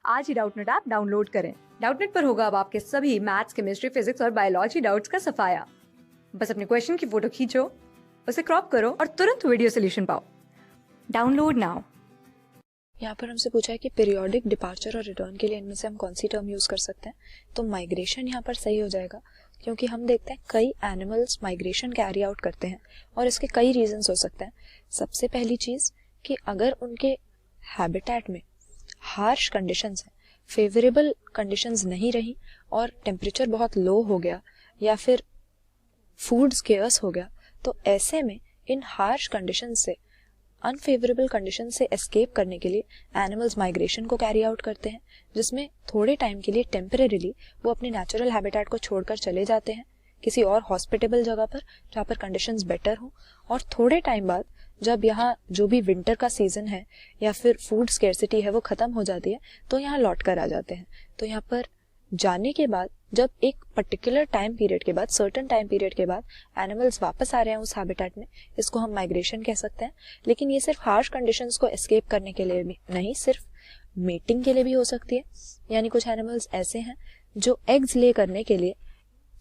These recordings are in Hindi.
आज ही डाउटनेट ऐप डाउनलोड करें। डाउटनेट पर होगा अब आपके सभी मैथ्स, केमिस्ट्री, फिजिक्स और बायोलॉजी डाउट्स का सफाया। बस अपने क्वेश्चन की फोटो खींचो, उसे क्रॉप करो और तुरंत वीडियो सोल्यूशन पाओ। Download now. यहाँ पर हमसे पूछा है कि पीरियोडिक डिपार्चर और रिटर्न के लिए इनमें से हम कौन सी टर्म यूज कर सकते हैं। तो माइग्रेशन यहाँ पर सही हो जाएगा, क्योंकि हम देखते हैं कई एनिमल्स माइग्रेशन कैरी आउट करते हैं और इसके कई रीजंस हो सकते हैं। सबसे पहली चीज कि अगर उनके हैबिटेट में हार्श कंडीशंस हैं, फेवरेबल कंडीशंस नहीं रही और टेम्परेचर बहुत लो हो गया या फिर फूड स्केर्स हो गया, तो ऐसे में इन हार्श कंडीशन से, अनफेवरेबल कंडीशन से एस्केप करने के लिए एनिमल्स माइग्रेशन को कैरी आउट करते हैं, जिसमें थोड़े टाइम के लिए टेम्परेरीली वो अपने नेचुरल हैबिटेट को छोड़कर चले जाते हैं किसी और हॉस्पिटेबल जगह पर जहाँ पर कंडीशंस बेटर हो, और थोड़े टाइम बाद जब यहाँ जो भी विंटर का सीजन है या फिर फूड स्केर्सिटी है वो खत्म हो जाती है तो यहाँ लौट कर आ जाते हैं। तो यहाँ पर जाने के बाद जब एक पर्टिकुलर टाइम पीरियड के बाद, सर्टेन टाइम पीरियड के बाद एनिमल्स वापस आ रहे हैं उस हैबिटेट में, इसको हम माइग्रेशन कह सकते हैं। लेकिन ये सिर्फ हार्श कंडीशंस को एस्केप करने के लिए भी नहीं, सिर्फ मेटिंग के लिए भी हो सकती है। यानी कुछ एनिमल्स ऐसे हैं जो एग्स ले करने के लिए,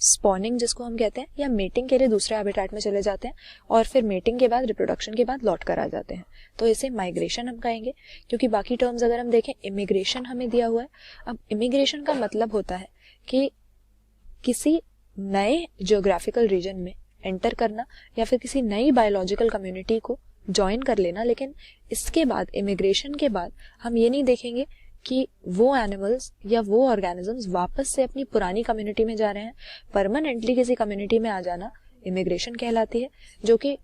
स्पॉनिंग जिसको हम कहते हैं, या मेटिंग के लिए दूसरे हैबिटेट में चले जाते हैं और फिर मेटिंग के बाद, रिप्रोडक्शन के बाद लौट कर आ जाते हैं। तो इसे माइग्रेशन हम कहेंगे। क्योंकि बाकी टर्म्स अगर हम देखें, इमिग्रेशन हमें दिया हुआ है। अब इमिग्रेशन का मतलब होता है कि किसी नए जियोग्राफिकल रीजन में एंटर करना या फिर किसी नई बायोलॉजिकल कम्युनिटी को ज्वाइन कर लेना। लेकिन इसके बाद, इमिग्रेशन के बाद, हम ये नहीं देखेंगे कि वो एनिमल्स या वो ऑर्गेनिजम्स वापस से अपनी पुरानी कम्युनिटी में जा रहे हैं। परमानेंटली किसी कम्युनिटी में आ जाना इमिग्रेशन कहलाती है, जो कि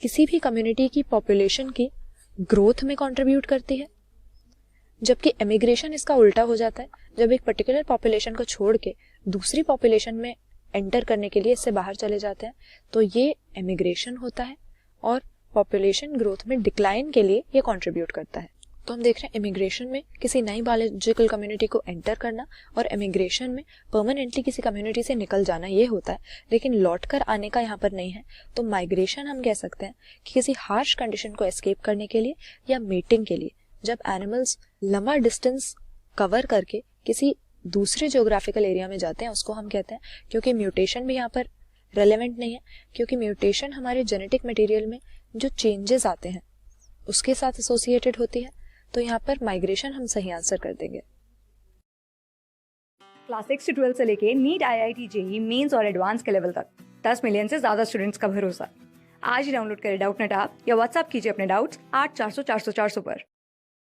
किसी भी कम्युनिटी की पॉपुलेशन की ग्रोथ में कंट्रीब्यूट करती है। जबकि इमिग्रेशन इसका उल्टा हो जाता है, जब एक पर्टिकुलर पॉपुलेशन को छोड़ के दूसरी पॉपुलेशन में एंटर करने के लिए इससे बाहर चले जाते हैं, तो ये इमिग्रेशन होता है और पॉपुलेशन ग्रोथ में डिक्लाइन के लिए ये कंट्रीब्यूट करता है। तो हम देख रहे हैं इमिग्रेशन में किसी नई बायोलॉजिकल कम्युनिटी को एंटर करना और इमिग्रेशन में परमानेंटली किसी कम्युनिटी से निकल जाना, ये होता है। लेकिन लौट कर आने का यहाँ पर नहीं है। तो माइग्रेशन हम कह सकते हैं कि किसी हार्श कंडीशन को एस्केप करने के लिए या मेटिंग के लिए, जब एनिमल्स लंबा डिस्टेंस कवर करके किसी दूसरे जियोग्राफिकल एरिया में जाते हैं, उसको हम कहते हैं। क्योंकि म्यूटेशन भी यहाँ पर रेलेवेंट नहीं है, क्योंकि म्यूटेशन हमारे जेनेटिक मटेरियल में जो चेंजेस आते हैं उसके साथ एसोसिएटेड होती है। तो यहाँ पर माइग्रेशन हम सही आंसर कर देंगे। क्लास 6 से 12 से लेके नीट, IIT, JEE मेंस और एडवांस के लेवल तक 10 मिलियन से ज्यादा स्टूडेंट्स का भरोसा। आज ही डाउनलोड करें डाउटनेट ऐप या व्हाट्सएप कीजिए अपने डाउट्स 8400 400 400 पर।